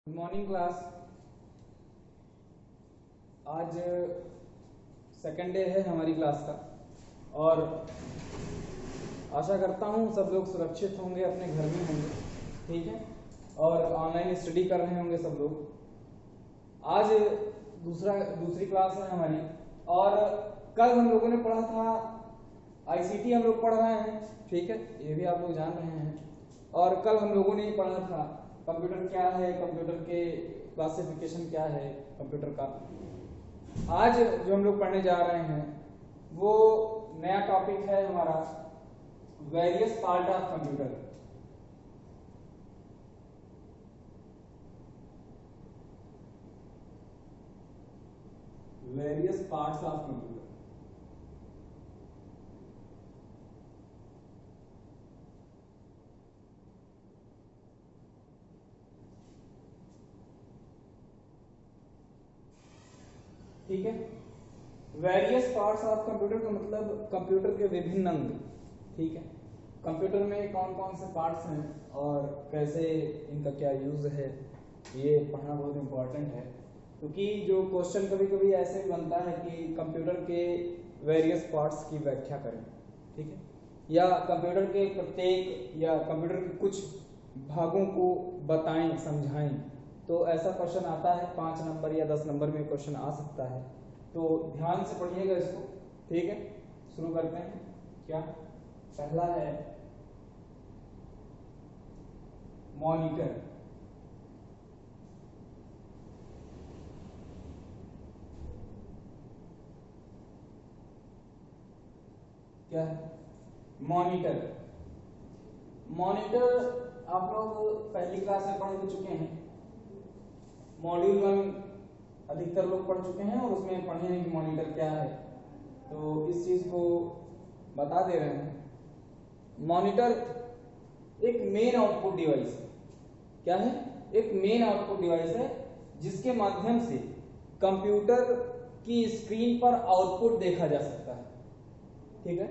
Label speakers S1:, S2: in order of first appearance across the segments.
S1: Good morning class. आज second day है हमारी क्लास का और आशा करता हूँ सब लोग सुरक्षित होंगे, अपने घर में होंगे, ठीक है, और ऑनलाइन स्टडी कर रहे होंगे सब लोग। आज दूसरी क्लास है हमारी और कल हम लोगों ने पढ़ा था आईसीटी, हम लोग पढ़ रहे हैं, ठीक है, ये भी आप लोग जान रहे हैं। और कल हम लोगों ने पढ़ा था कंप्यूटर क्या है, कंप्यूटर के क्लासिफिकेशन क्या है कंप्यूटर का। आज जो हम लोग पढ़ने जा रहे हैं वो नया टॉपिक है हमारा various part of computer. Various parts of computer. ठीक है, वेरियस पार्ट्स ऑफ कंप्यूटर का मतलब कंप्यूटर के विभिन्न अंग, ठीक है। कंप्यूटर में कौन कौन से पार्ट्स हैं और कैसे इनका क्या यूज है, ये पढ़ना बहुत इंपॉर्टेंट है, क्योंकि जो क्वेश्चन कभी कभी ऐसे भी बनता है कि कंप्यूटर के वेरियस पार्ट्स की व्याख्या करें, ठीक है, या कंप्यूटर के प्रत्येक या कंप्यूटर के कुछ भागों को बताएं, समझाएं। तो ऐसा क्वेश्चन आता है 5 नंबर या 10 नंबर में क्वेश्चन आ सकता है, तो ध्यान से पढ़िएगा इसको, ठीक है। शुरू करते हैं। क्या पहला है मॉनिटर। क्या है मॉनिटर? मॉनिटर आप लोग पहली क्लास में पढ़ चुके हैं, मॉड्यूल 1 अधिकतर लोग पढ़ चुके हैं और उसमें पढ़े हैं कि मॉनिटर क्या है, तो इस चीज को बता दे रहे हैं। मॉनिटर एक मेन आउटपुट डिवाइस है। क्या है? एक मेन आउटपुट डिवाइस है जिसके माध्यम से कंप्यूटर की स्क्रीन पर आउटपुट देखा जा सकता है, ठीक है।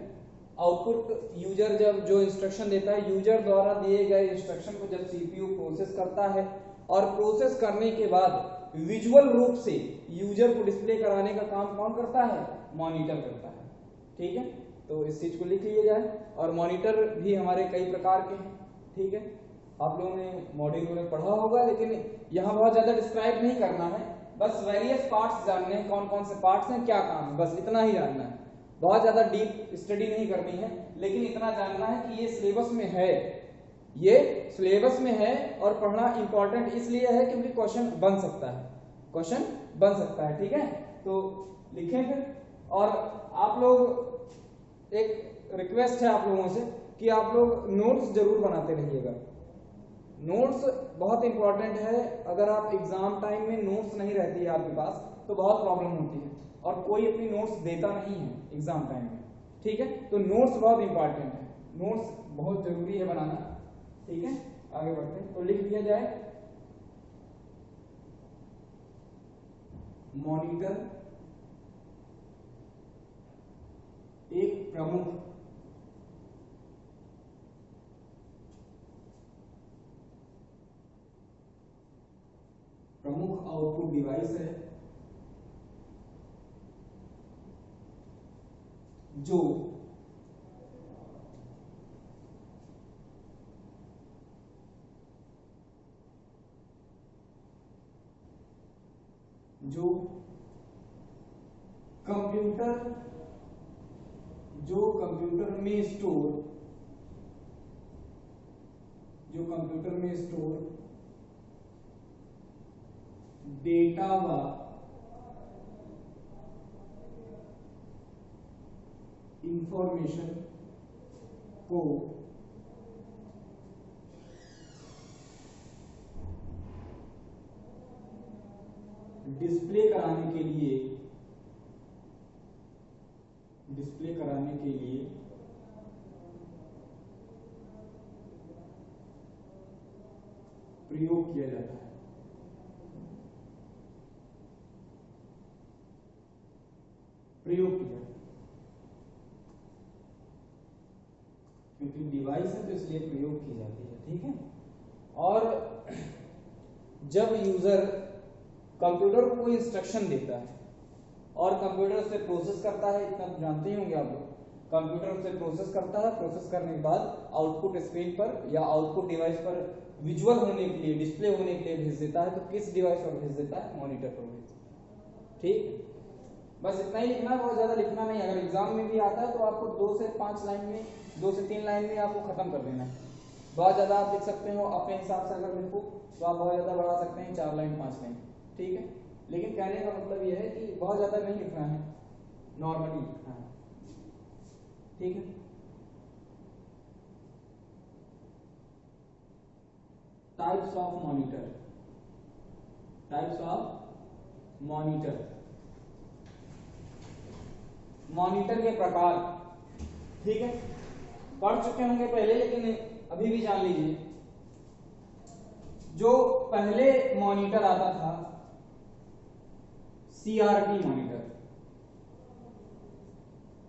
S1: आउटपुट यूजर जब जो इंस्ट्रक्शन देता है, यूजर द्वारा दिए गए इंस्ट्रक्शन को जब सीपीयू प्रोसेस करता है और प्रोसेस करने के बाद विजुअल रूप से यूजर को डिस्प्ले कराने का काम कौन करता है? मॉनिटर करता है, ठीक है। तो इस चीज को लिख लिया जाए। और मॉनिटर भी हमारे कई प्रकार के हैं, ठीक है, आप लोगों ने मॉड्यूल में पढ़ा होगा, लेकिन यहाँ बहुत ज्यादा डिस्क्राइब नहीं करना है, बस वेरियस पार्ट्स जानने हैं, कौन कौन से पार्ट्स हैं, क्या काम है, बस इतना ही जानना है। बहुत ज्यादा डीप स्टडी नहीं करनी है, लेकिन इतना जानना है कि ये सिलेबस में है, ये सिलेबस में है और पढ़ना इंपॉर्टेंट इसलिए है क्योंकि क्वेश्चन बन सकता है, क्वेश्चन बन सकता है, ठीक है। तो लिखें फिर। और आप लोग, एक रिक्वेस्ट है आप लोगों से कि आप लोग नोट्स जरूर बनाते रहिएगा। नोट्स बहुत इंपॉर्टेंट है, अगर आप एग्जाम टाइम में नोट्स नहीं रहती है आपके पास तो बहुत प्रॉब्लम होती है और कोई अपनी नोट्स देता नहीं है एग्जाम टाइम में, ठीक है। तो नोट्स बहुत इंपॉर्टेंट है, नोट्स बहुत जरूरी है बनाना, ठीक है। आगे बढ़ते हैं, तो लिख दिया जाए मॉनिटर एक प्रमुख आउटपुट डिवाइस है जो कंप्यूटर में स्टोर डेटा व इंफॉर्मेशन को डिस्प्ले कराने के लिए प्रयोग किया जाता है। क्योंकि डिवाइस है तो इसलिए प्रयोग की जाती है, ठीक है। और जब यूजर कंप्यूटर को कोई इंस्ट्रक्शन देता है और कंप्यूटर उसे प्रोसेस करता है, इतना तो जानते ही होंगे आप लोग, कंप्यूटर उसे प्रोसेस करता है, प्रोसेस करने के बाद आउटपुट स्क्रीन पर या आउटपुट डिवाइस पर विजुअल होने के लिए, डिस्प्ले होने के लिए भेज देता है। तो किस डिवाइस पर भेज देता है? मॉनिटर पर भेज देता है। ठीक, बस इतना ही लिखना है, बहुत ज्यादा लिखना नहीं। अगर एग्जाम में भी आता है तो आपको 2 से 5 लाइन में, 2 से 3 लाइन में आपको खत्म कर देना है। बहुत ज्यादा आप लिख सकते हो अपने हिसाब से, अगर लिखो तो आप बहुत ज्यादा बढ़ा सकते हैं, 4 लाइन 5 लाइन, ठीक है। लेकिन कहने का मतलब यह है कि बहुत ज्यादा नहीं लिखना है, नॉर्मली लिखना है, ठीक है। Types of monitor, types of monitor, monitor के प्रकार, ठीक है, पढ़ चुके होंगे पहले, लेकिन अभी भी जान लीजिए। जो पहले मॉनिटर आता था सीआरटी मॉनिटर,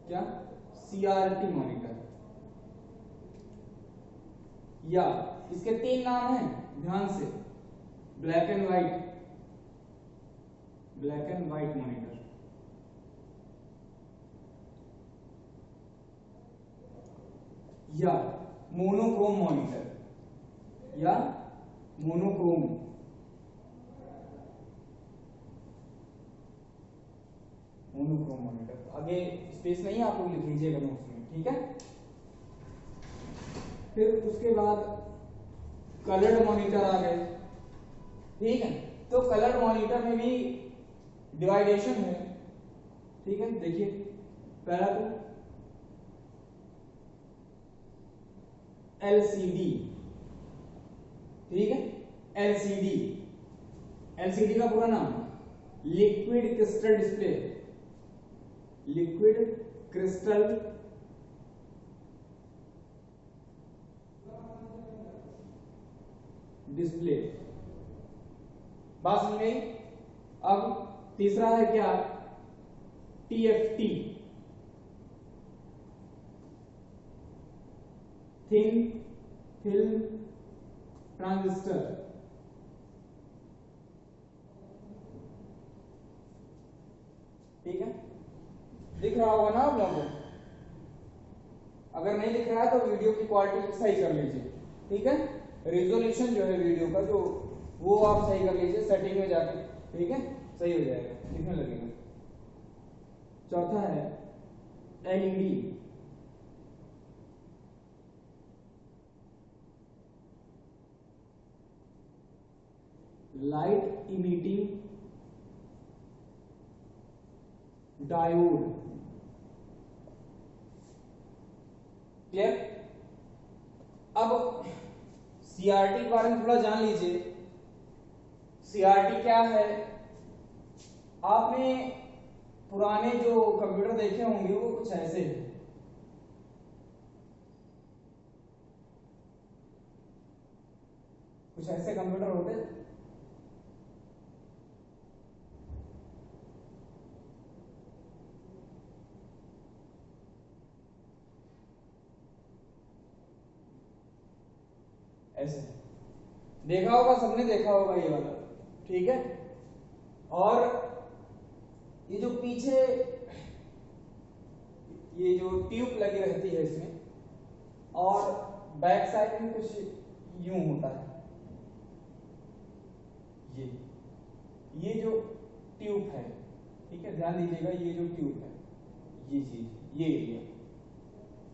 S1: क्या? सीआरटी मॉनिटर, या इसके 3 नाम हैं, ध्यान से, black and white, black and white monitor, या मोनोक्रोम मॉनिटर, या मोनोक्रोम, मोनोक्रोम मॉनिटर। आगे स्पेस नहीं, आप लोग लिख लीजिएगा नोट्स में, ठीक है। फिर उसके बाद कलर्ड मॉनिटर आ गए, ठीक है। तो कलर्ड मॉनिटर में भी डिवाइडेशन है, ठीक है। देखिए पहला तो एलसीडी, ठीक है, एलसीडी, एलसीडी का पूरा नाम liquid crystal display, liquid crystal display, बात समझ गई। अब तीसरा है क्या? टीएफटी, थिन फिल्म ट्रांजिस्टर, ठीक है। दिख रहा होगा ना आप लोगों को? अगर नहीं दिख रहा है तो वीडियो की क्वालिटी सही कर लीजिए, ठीक है। रिजोल्यूशन जो है वीडियो का, जो वो आप सही कर लीजिए सेटिंग में जाके, ठीक है, सही हो जाएगा, दिखने लगेगा। चौथा है LED, light emitting diode, clear. अब सीआरटी के बारे में थोड़ा जान लीजिए। सीआरटी क्या है? आपने पुराने जो कंप्यूटर देखे होंगे वो कुछ ऐसे है, कुछ ऐसे कंप्यूटर होते हैं। ऐसे देखा होगा, सबने देखा होगा ये वाला, ठीक है। और ये जो पीछे ये जो ट्यूब लगी रहती है इसमें, और बैक साइड में कुछ यूं होता है, ये जो ट्यूब है, ठीक है, ध्यान दीजिएगा, ये जो ट्यूब है, ये चीज, ये एरिया।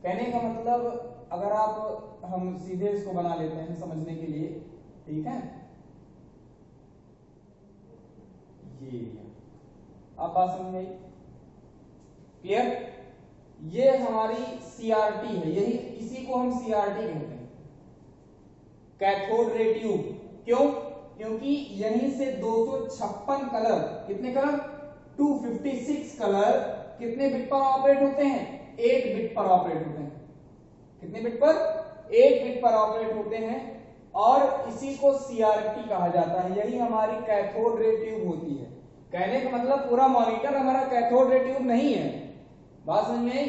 S1: कहने का मतलब अगर आप, हम सीधे इसको बना लेते हैं समझने के लिए, ठीक है, ये एरिया, आप बात समझ गई, क्लियर। ये हमारी सीआरटी है, यही, इसी को हम सीआरटी कहते हैं, कैथोड रे ट्यूब। क्यों? क्योंकि यहीं से 256 कलर, कितने कलर? 256 कलर कितने बिट पर ऑपरेट होते हैं? 8 बिट पर ऑपरेट होते हैं। कितने बिट पर? 8 बिट पर ऑपरेट होते हैं, और इसी को सीआरटी कहा जाता है। यही हमारी कैथोड रे ट्यूब होती है। कहने का मतलब पूरा मॉनिटर हमारा कैथोड रे ट्यूब नहीं है, बात समझ में आई?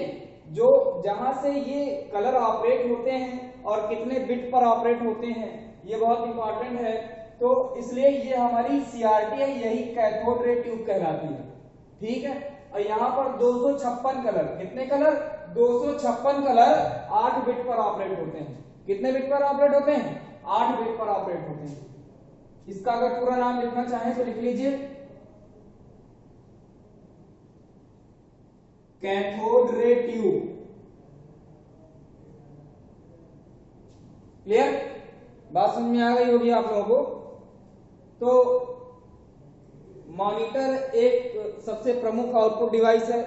S1: जो जहां से ये कलर ऑपरेट होते हैं और कितने बिट पर ऑपरेट होते हैं, ये बहुत इंपॉर्टेंट है। तो इसलिए ये हमारी सीआरटी है, यही कैथोड रे ट्यूब कहलाती है। ठीक है, और यहाँ पर 256 कलर, कितने कलर? 256 कलर 8 बिट पर ऑपरेट होते हैं। कितने बिट पर ऑपरेट होते हैं? 8 बिट पर ऑपरेट होते हैं। इसका अगर पूरा नाम लिखना चाहें तो लिख लीजिए, कैथोड रे ट्यूब। क्लियर? बात समझ में आ गई होगी आप लोगों को। तो मॉनिटर एक सबसे प्रमुख आउटपुट डिवाइस है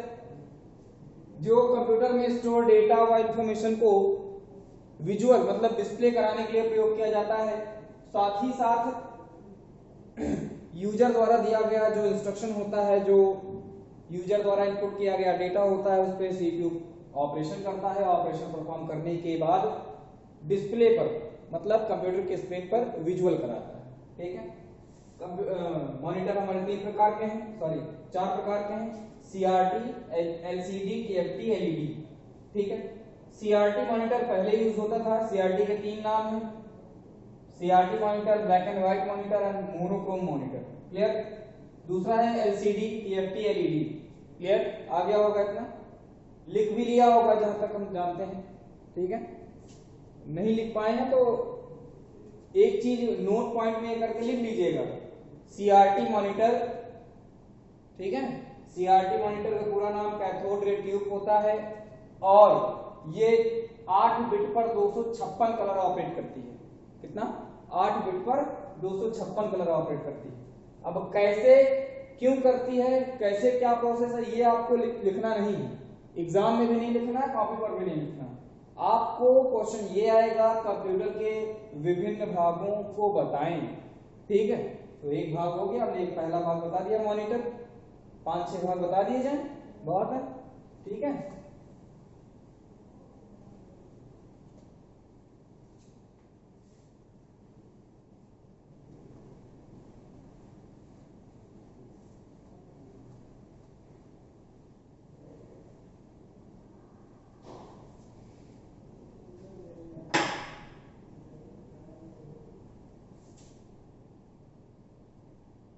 S1: जो कंप्यूटर में स्टोर डेटा व इंफॉर्मेशन को विजुअल मतलब डिस्प्ले कराने के लिए प्रयोग किया जाता है। साथ ही साथ यूजर द्वारा दिया गया जो इंस्ट्रक्शन होता है, जो यूजर द्वारा इनपुट किया गया डेटा होता है, उस पर सीपीयू ऑपरेशन करता है। ऑपरेशन परफॉर्म करने के बाद डिस्प्ले पर मतलब कंप्यूटर के स्क्रीन पर विजुअल कराता है। ठीक है, मॉनिटर हमारे 3 प्रकार के हैं, सॉरी 4 प्रकार के हैं, सीआरटी, एलसीडी, टीएफटी, एलईडी। ठीक है, सीआरटी मॉनिटर पहले यूज होता था। सीआरटी के 3 नाम हैं, CRT monitor, black and white monitor and monochrome monitor. Clear? दूसरा है एलसीडी, टीएफटी, एलईडी। क्लियर? आ गया होगा इतना, लिख भी लिया होगा जहां तक हम जानते हैं। ठीक है, नहीं लिख पाए हैं तो एक चीज नोट पॉइंट में करके लिख लीजिएगा, सीआरटी मॉनिटर। ठीक है, सीआरटी मॉनिटर का पूरा नाम कैथोड रे ट्यूब होता है और ये 8 बिट पर 256 कलर ऑपरेट करती है। कितना? 8 बिट पर 256 कलर ऑपरेट करती है। अब कैसे, क्यों करती है, कैसे, क्या प्रोसेस है, ये आपको लिखना नहीं है, एग्जाम में भी नहीं लिखना है, कॉपी पर भी नहीं लिखना। आपको क्वेश्चन ये आएगा, कंप्यूटर के विभिन्न भागों को बताएं। ठीक है, तो एक भाग हो गया, हमने एक पहला भाग बता दिया मॉनिटर, 5-6 भाग बता दिए जाए, बहुत है। ठीक है,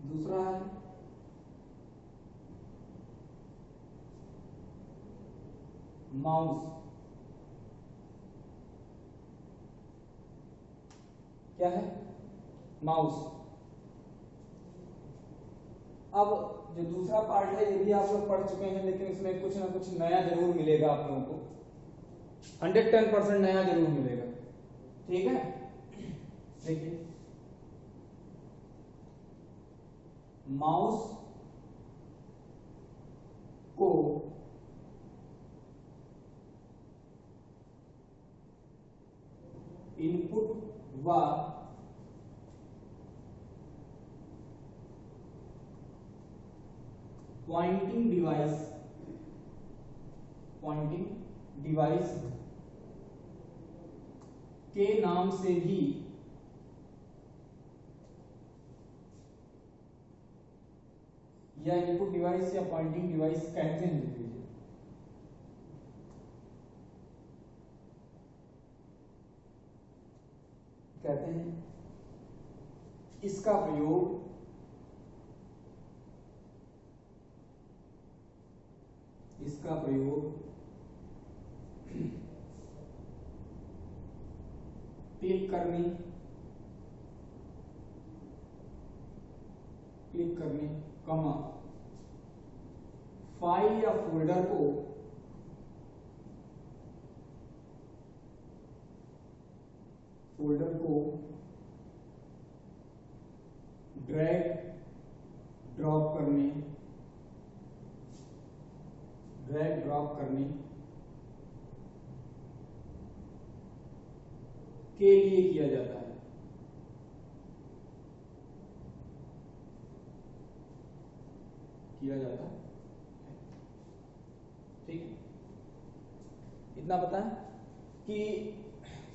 S1: दूसरा है माउस। क्या है? माउस। अब जो दूसरा पार्ट है ये भी आप लोग पढ़ चुके हैं, लेकिन इसमें कुछ ना कुछ नया जरूर मिलेगा आप लोगों को, 110% नया जरूर मिलेगा। ठीक है, देखिए माउस को इनपुट व पॉइंटिंग डिवाइस के नाम से भी या इनपुट डिवाइस या पॉइंटिंग डिवाइस कहते हैं। लिख लीजिए, कहते हैं इसका प्रयोग क्लिक करने कमा फाइल या फोल्डर को ड्रैग ड्रॉप करने के लिए किया जाता है। ठीक, इतना पता है कि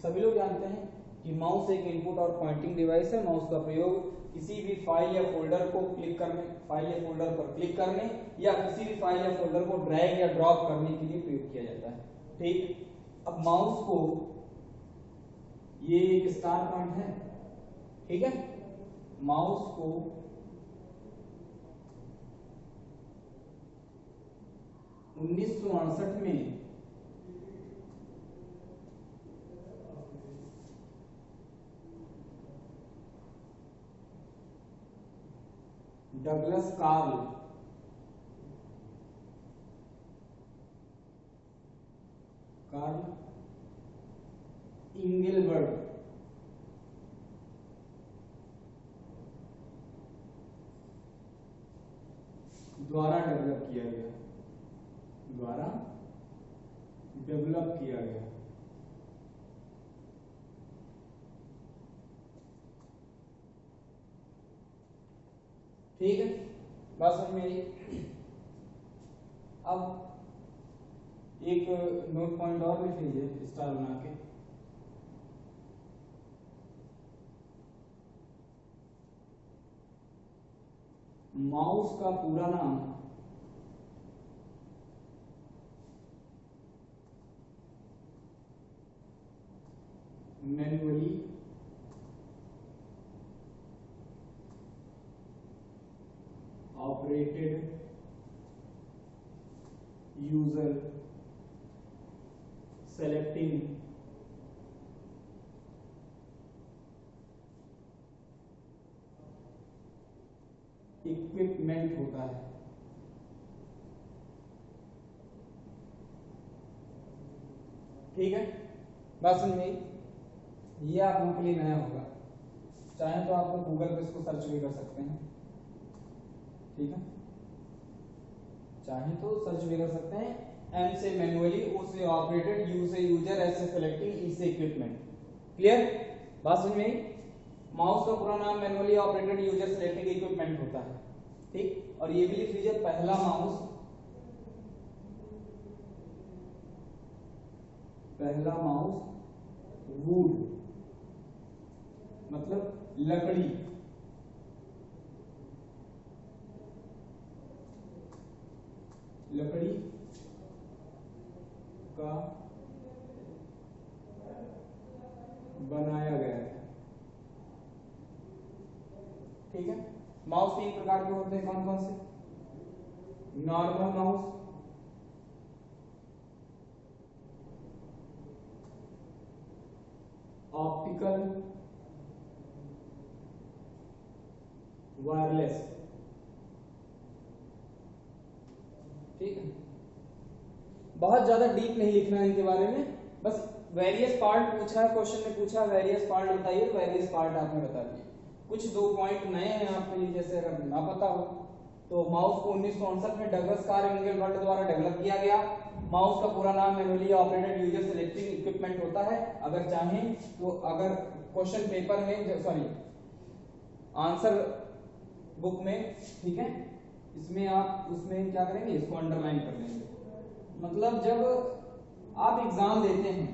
S1: सभी लोग जानते हैं कि माउस एक इनपुट और पॉइंटिंग डिवाइस है। माउस का प्रयोग किसी भी फाइल या फोल्डर को क्लिक करने, फाइल या फोल्डर पर क्लिक करने या किसी भी फाइल या फोल्डर को ड्रैग या ड्रॉप करने के लिए प्रयोग किया जाता है। ठीक, अब माउस को, ये एक स्टार पॉइंट है, ठीक है, माउस को उन्नीस सौ अड़सठ में डगलस कार्ल इंगेलबर्ट द्वारा डेवलप किया गया, ठीक है, बात समझ में आई। अब एक नोट पॉइंट और लिख लीजिए स्टार बना के। माउस का पूरा नाम manually operated user selecting equipment होता है। ठीक है, बात समझ में आई। ये आप लोगों के लिए नया होगा, चाहे तो आप लोग गूगल पे इसको सर्च भी कर सकते हैं। ठीक है, चाहे तो सर्च भी कर सकते हैं, एम से मैन्युअली, ओ से ऑपरेटेड, यू से यूजर, एस से सेलेक्टिंग, ई से इक्विपमेंट। क्लियर, बात समझ में आई। माउस का पूरा नाम manually operated user selecting equipment होता है। ठीक, और ये भी लिख लीजिए, पहला माउस वुड मतलब लकड़ी, का बनाया गया था। ठीक है, माउस तीन प्रकार के होते हैं, कौन कौन से? Normal mouse, optical, wireless. ठीक है, बहुत ज्यादा डीप नहीं लिखना है इनके बारे में, बस वेरियस पार्ट पूछा है, क्वेश्चन में पूछा वेरियस पार्ट बताइए, वेरियस पार्ट आपने बता दिए। कुछ दो पॉइंट नए हैं आपके लिए, जैसे अगर ना पता हो तो माउस को 1959 में डगलस कार्ल इंगेलबर्ट द्वारा डेवलप किया गया। माउस का पूरा नाम manually operated user selecting equipment होता है। अगर चाहें तो अगर क्वेश्चन पेपर में, सॉरी आंसर बुक में, ठीक है, इसमें आप उसमें क्या करेंगे, इसको अंडरलाइन कर लेंगे। मतलब जब आप एग्जाम देते हैं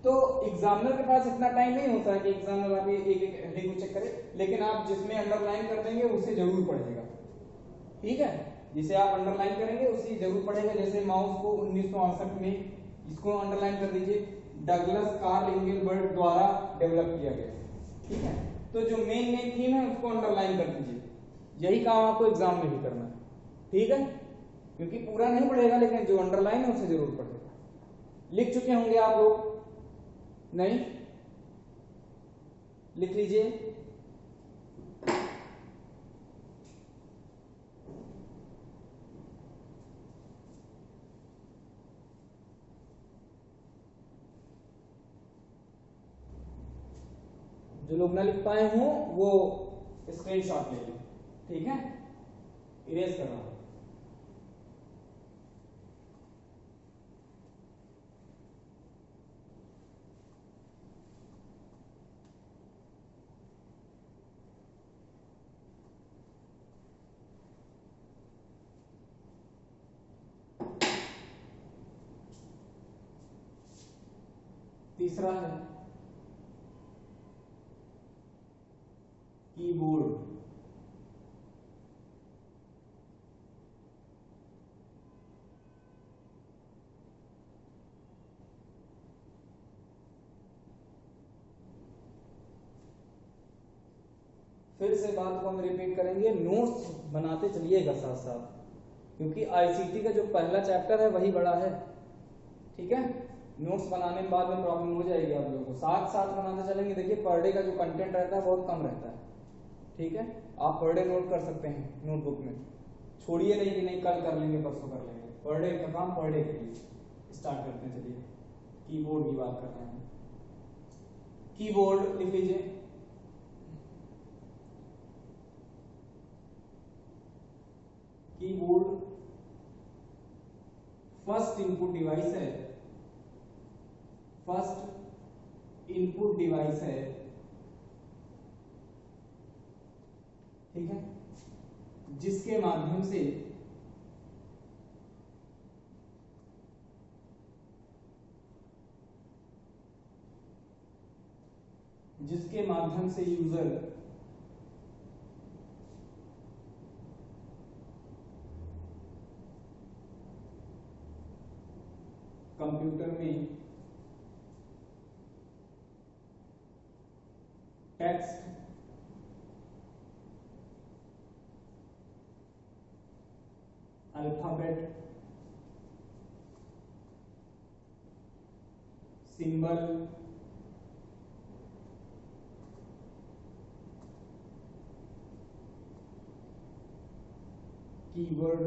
S1: तो एग्जामिनर के पास इतना टाइम नहीं होता है कि एग्जामिनर आप एक एक हेडिंग को चेक करे, लेकिन आप जिसमें अंडरलाइन कर देंगे उसे जरूर पढ़ेगा। ठीक है, जिसे आप अंडरलाइन करेंगे उसे जरूर पढ़ेगा। जैसे माउस को 1968 में, इसको अंडरलाइन कर दीजिए, डगलस कार्ल इंगेलबर्ट द्वारा डेवलप किया गया। ठीक है, तो जो मेन थीम है उसको अंडरलाइन कर दीजिए। यही काम आपको एग्जाम में भी करना है। ठीक है, क्योंकि पूरा नहीं पढ़ेगा, लेकिन जो अंडरलाइन है उसे जरूर पढ़ेगा। लिख चुके होंगे आप लोग? नहीं, लिख लीजिए। जो लोग ना लिख पाए हों वो स्क्रीनशॉट ले लो। ठीक है, इरेज कर रहा हूं। तीसरा है कीबोर्ड। फिर से बात को हम रिपीट करेंगे, नोट्स बनाते चलिएगा साथ साथ, क्योंकि आईसीटी का जो पहला चैप्टर है वही बड़ा है, ठीक है। नोट्स बनाने में बाद में प्रॉब्लम हो जाएगी आप लोगों को, साथ साथ बनाते चलेंगे। देखिए पर डे का जो कंटेंट रहता है बहुत कम रहता है, ठीक है। आप पर डे नोट कर सकते हैं नोटबुक में, छोड़िए नहीं कि नहीं कल कर लेंगे परसों कर लेंगे, पर डे का काम पर डे करिए। स्टार्ट करते हैं, चलिए कीबोर्ड की बात कर रहे हैं। कीबोर्ड लिख लीजिए, कीबोर्ड फर्स्ट इनपुट डिवाइस है, फर्स्ट इनपुट डिवाइस है, ठीक है, जिसके माध्यम से यूजर कंप्यूटर में टेक्स्ट, अल्फाबेट, सिंबल, कीवर्ड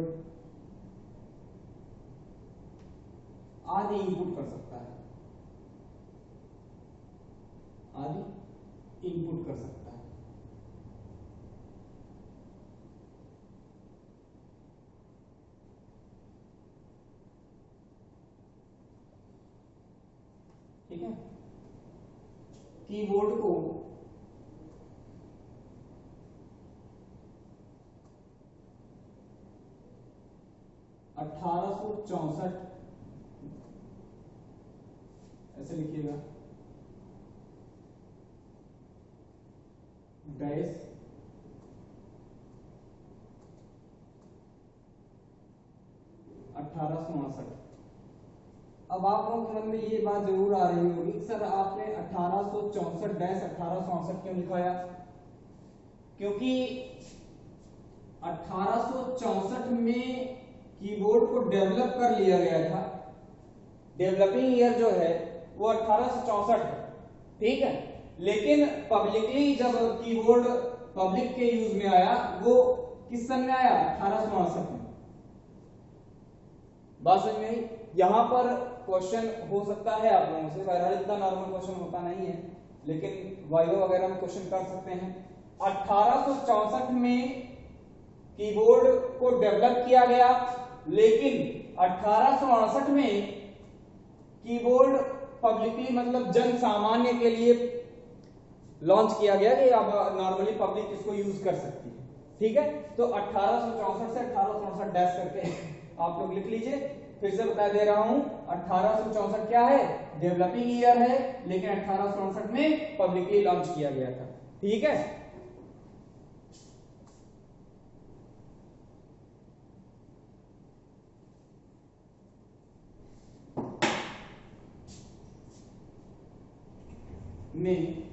S1: आदि इनपुट कर सकता है, आदि इनपुट कर सकता है। ठीक है, कीबोर्ड को $1864 ऐसे लिखिएगा डैश $1859। अब आप लोगों के मन में ये बात जरूर आ रही होगी, सर आपने 1864-1868 क्यों लिखवाया? क्योंकि 1864 में कीबोर्ड को डेवलप कर लिया गया था। डेवलपिंग ईयर जो है वो 1864 है, ठीक है। लेकिन पब्लिकली जब कीबोर्ड पब्लिक के यूज में आया वो किस सन में आया? 1859 में। बात समझ में आई? यहां पर क्वेश्चन हो सकता है आप लोगों से, बहरहाल इतना नॉर्मल क्वेश्चन होता नहीं है, लेकिन वाइवा वगैरह में क्वेश्चन कर सकते हैं। 1864 में कीबोर्ड को डेवलप किया गया, लेकिन 1868 में कीबोर्ड पब्लिकली मतलब जन सामान्य के लिए लॉन्च किया गया कि अब नॉर्मली पब्लिक इसको यूज कर सकती है, ठीक है। तो 1864 से 1867 डैश करके आप लोग लिख लीजिए। फिर से बता दे रहा हूं, 1864 क्या है? डेवलपिंग ईयर है, लेकिन 1867 में पब्लिकली लॉन्च किया गया था, ठीक है। में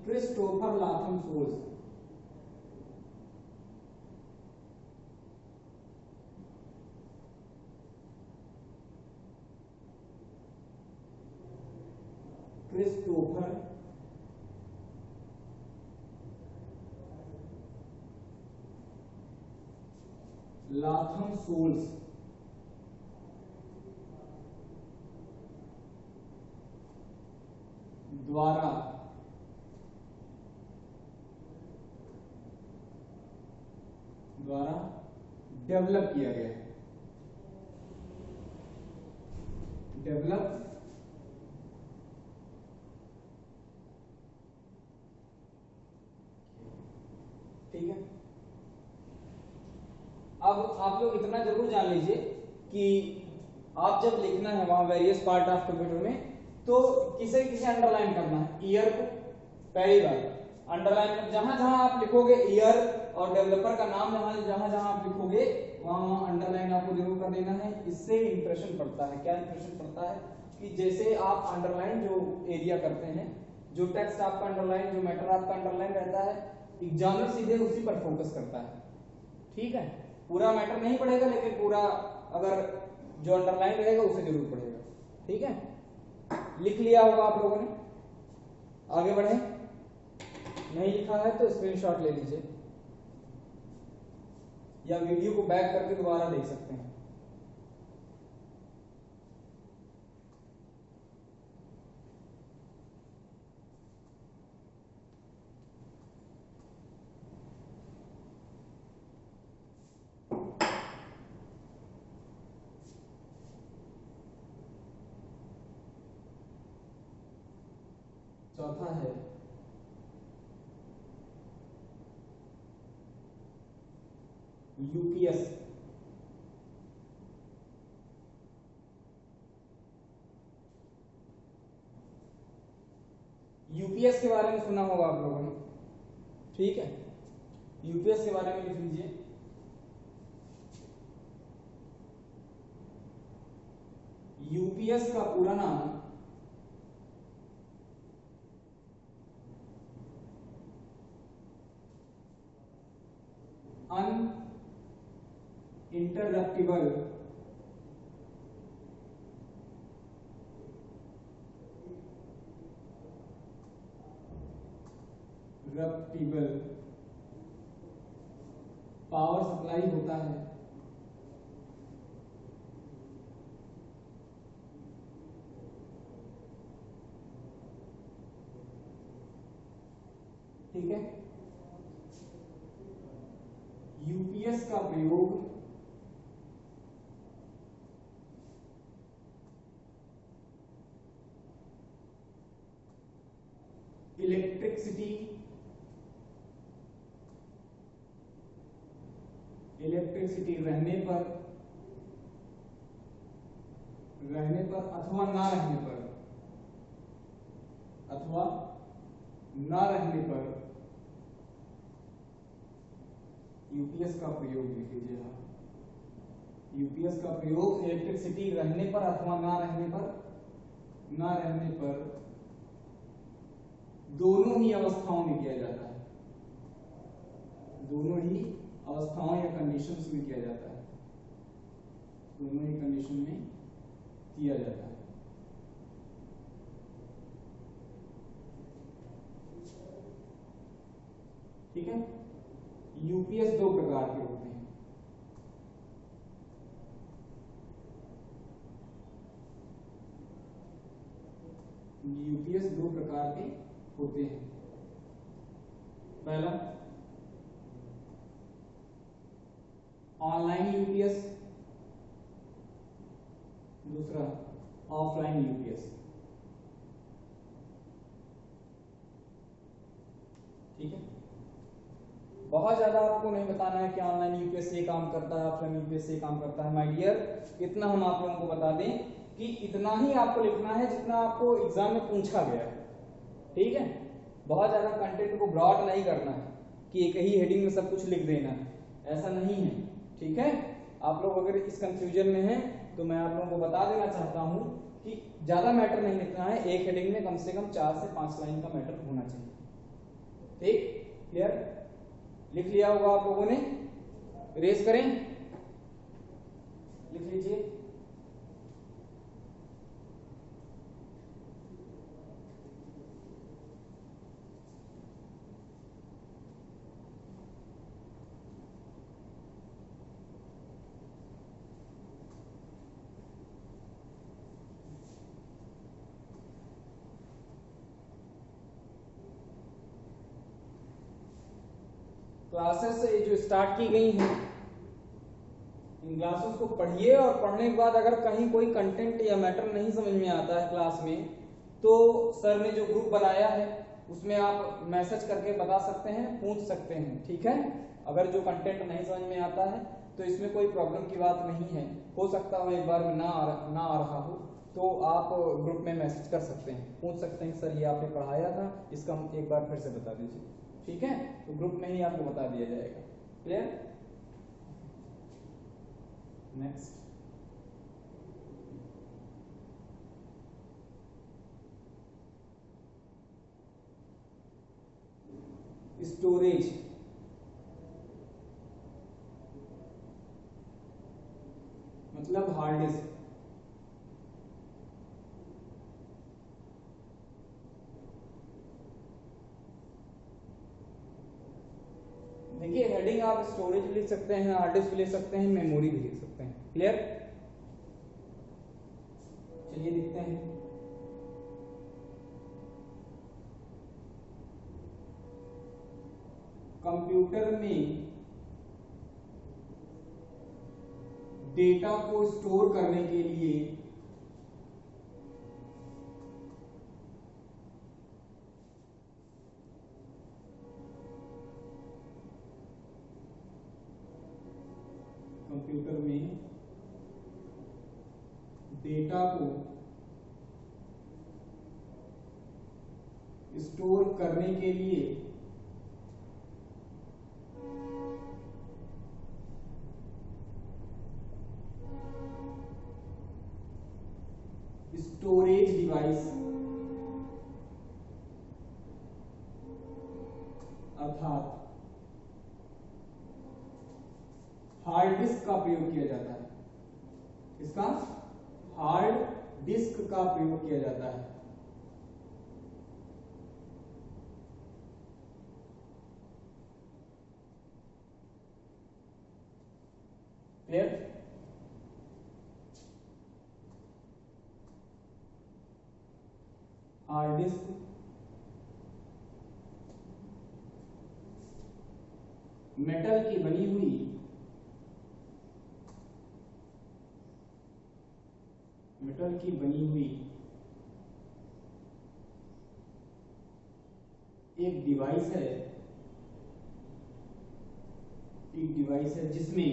S1: Christopher Latham Sholes Latham Sholes द्वारा डेवलप किया गया है। डेवलप ठीक है। अब आप लोग इतना जरूर जान लीजिए कि आप जब लिखना है वहां वेरियस पार्ट ऑफ कंप्यूटर में, तो किसे किसे अंडरलाइन करना है? ईयर को पहली बार अंडरलाइन, जहां जहां आप लिखोगे ईयर और डेवलपर का नाम जहां जहां आप लिखोगे वहां अंडरलाइन आपको जरूर कर देना है। इससे इंप्रेशन पड़ता है। क्या इंप्रेशन पड़ता है? कि जैसे आप अंडरलाइन जो एरिया करते हैं, जो टेक्स्ट आपका अंडरलाइन, जो मैटर आपका अंडरलाइन रहता है, एग्जामिनर सीधे उसी पर फोकस करता है। ठीक है, पूरा मैटर नहीं पढ़ेगा, लेकिन पूरा अगर जो अंडरलाइन रहेगा उसे जरूर पढ़ेगा। ठीक है, लिख लिया होगा आप लोगों ने, आगे बढ़े। नहीं लिखा है तो स्क्रीनशॉट ले लीजिए या वीडियो को बैक करके दोबारा देख सकते हैं। चौथा है यूपीएस। यूपीएस के बारे में सुना होगा आप लोगों ने। ठीक है, यूपीएस के बारे में लिख लीजिए। यूपीएस का पूरा नाम अनइंटरप्टिबल पावर सप्लाई होता है। ठीक है, यूपीएस का प्रयोग इलेक्ट्रिसिटी रहने पर अथवा ना रहने पर यूपीएस का प्रयोग लिख लीजिए आप। यूपीएस का प्रयोग इलेक्ट्रिसिटी रहने पर अथवा ना रहने पर दोनों ही अवस्थाओं में किया जाता है। दोनों ही अवस्थाओं या कंडीशंस में किया जाता है। दोनों ही कंडीशन में किया जाता है। ठीक है, यूपीएस दो प्रकार के होते हैं। यूपीएस दो प्रकार के होते हैं। पहला ऑनलाइन यूपीएस, दूसरा ऑफलाइन यूपीएस। ठीक है, बहुत ज्यादा आपको नहीं बताना है कि ऑनलाइन यूपीएस ये काम करता है, ऑफलाइन यूपीएस ये काम करता है। माय डियर, इतना हम आप लोगों को बता दें कि इतना ही आपको लिखना है जितना आपको एग्जाम में पूछा गया है। ठीक है, बहुत ज्यादा कंटेंट को ब्रॉड नहीं करना है कि एक ही हेडिंग में सब कुछ लिख देना है, ऐसा नहीं है। ठीक है, आप लोग अगर इस कंफ्यूजन में हैं तो मैं आप लोगों को बता देना चाहता हूं कि ज्यादा मैटर नहीं लिखना है। एक हेडिंग में कम से कम 4 से 5 लाइन का मैटर होना चाहिए। ठीक, क्लियर? लिख लिया होगा आप लोगों ने, रेस करें, लिख लीजिए। क्लासेस जो स्टार्ट की गई हैं, इन क्लासेस को पढ़िए और पढ़ने के बाद अगर कहीं कोई कंटेंट या मैटर नहीं समझ में आता है क्लास में, तो सर ने जो ग्रुप बनाया है उसमें आप मैसेज करके बता सकते हैं, पूछ सकते हैं। ठीक है, अगर जो कंटेंट नहीं समझ में आता है तो इसमें कोई प्रॉब्लम की बात नहीं है। हो सकता है एक बार में ना आ रहा हो तो आप ग्रुप में मैसेज कर सकते हैं, पूछ सकते हैं सर ये आपने पढ़ाया था, इसका एक बार फिर से बता दीजिए। ठीक है, तो ग्रुप में ही आपको बता दिया जाएगा। क्लियर? नेक्स्ट, स्टोरेज मतलब हार्ड डिस्क। देखिए हेडिंग आप स्टोरेज भी लिख सकते हैं, हार्ड डिस्क भी लिख सकते हैं, मेमोरी भी लिख सकते हैं। क्लियर? चलिए देखते हैं। कंप्यूटर में डेटा को स्टोर करने के लिए कंप्यूटर में डेटा को स्टोर करने के लिए स्टोरेज डिवाइस अर्थात हार्ड डिस्क का प्रयोग किया जाता है। इसका हार्ड डिस्क का प्रयोग किया जाता है। क्लियर? हार्ड डिस्क मेटल की बनी हुई एक डिवाइस है जिसमें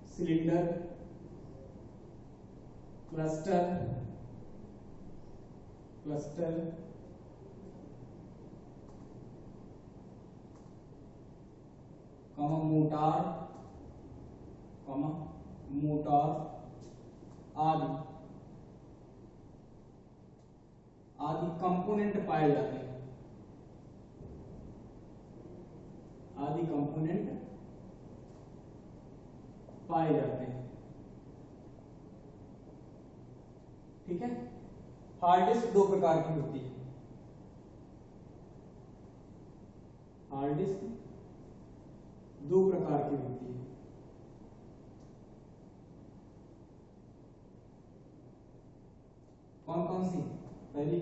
S1: सिलेंडर, क्लस्टर मोटार आदि कंपोनेंट पाए जाते हैं। ठीक है? हार्ड डिस्क दो प्रकार की होती है। कौन कौन सी? पहली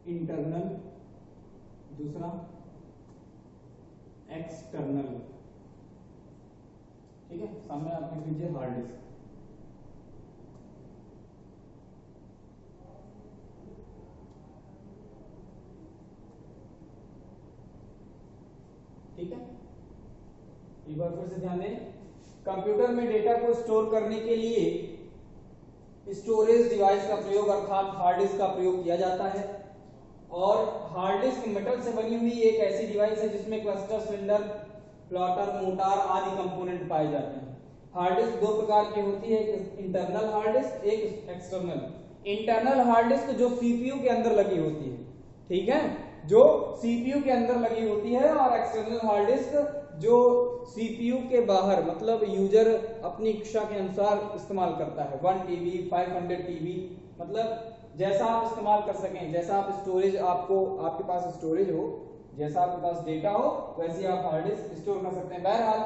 S1: इंटरनल, दूसरा एक्सटर्नल। ठीक है? सामने आप लिख लीजिए हार्ड डिस्क। ठीक है? एक बार फिर से ध्यान दें, कंप्यूटर में डेटा को स्टोर करने के लिए स्टोरेज डिवाइस का प्रयोग अर्थात हार्ड डिस्क का प्रयोग किया जाता है। और हार्ड डिस्क मेटल से बनी हुई एक ऐसी डिवाइस है जिसमें क्लस्टर, सिलेंडर, प्लॉटर, मोटार आदि कंपोनेंट पाए जाते हैं। हार्ड डिस्क दो प्रकार की होती है, एक इंटरनल हार्ड डिस्क, एक एक्सटर्नल। इंटरनल हार्ड डिस्क जो सीपीयू के अंदर लगी होती है, ठीक है, जो सीपीयू के अंदर लगी होती है, और एक्सटर्नल हार्ड डिस्क जो सीपीयू के बाहर मतलब यूजर अपनी इच्छा के अनुसार इस्तेमाल करता है। 1 TB, 500 TB, मतलब जैसा आप इस्तेमाल कर सकें, जैसा आप स्टोरेज आपके पास स्टोरेज हो, जैसा आपके पास डेटा हो, वैसे आप हार्ड डिस्क स्टोर कर सकते हैं। बहरहाल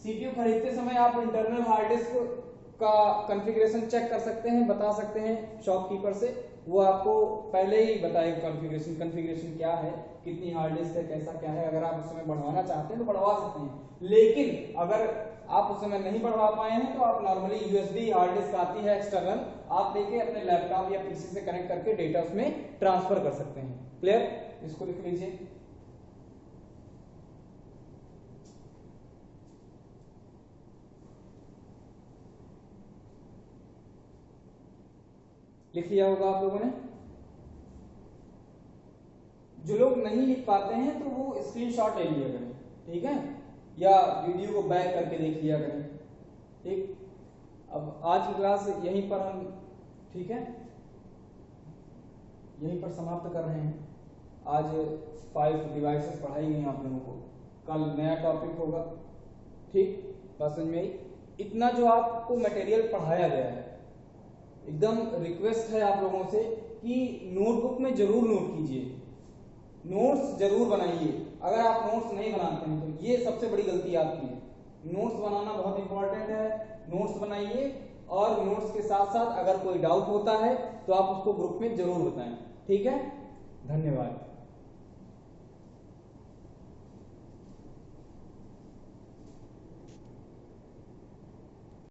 S1: सीपीयू खरीदते समय आप इंटरनल हार्ड डिस्क का कॉन्फ़िगरेशन चेक कर सकते हैं, बता सकते हैं शॉपकीपर से, वो आपको पहले ही बताएगा कॉन्फ़िगरेशन क्या है, कितनी हार्ड डिस्क है, कैसा क्या है। अगर आप उस समय बढ़वाना चाहते हैं तो बढ़वा सकते हैं, लेकिन अगर आप उस समय नहीं बढ़वा पाए हैं तो आप नॉर्मली यूएसबी हार्ड डिस्क आती है एक्सटर्नल, आप लेके अपने लैपटॉप या पीसी से कनेक्ट करके डेटा उसमें ट्रांसफर कर सकते हैं। क्लियर? इसको लिख लीजिए। लिख लिया होगा आप लोगों ने। जो लोग नहीं लिख पाते हैं तो वो स्क्रीनशॉट ले लिया करें, ठीक है, या वीडियो को बैक करके देख लिया करें। ठीक, अब आज की क्लास यहीं पर हम, ठीक है, यहीं पर समाप्त कर रहे हैं। आज 5 डिवाइसेस पढ़ाई गई आप लोगों को, कल नया टॉपिक होगा। ठीक, बात समझ में आई? इतना जो आपको मटेरियल पढ़ाया गया है, एकदम रिक्वेस्ट है आप लोगों से कि नोटबुक में जरूर नोट कीजिए, नोट्स जरूर बनाइए। अगर आप नोट्स नहीं बनाते हैं तो ये सबसे बड़ी गलती आपकी है। नोट्स बनाना बहुत इंपॉर्टेंट है, नोट्स बनाइए। और नोट्स के साथ साथ अगर कोई डाउट होता है तो आप उसको ग्रुप में जरूर बताएं। ठीक है, धन्यवाद।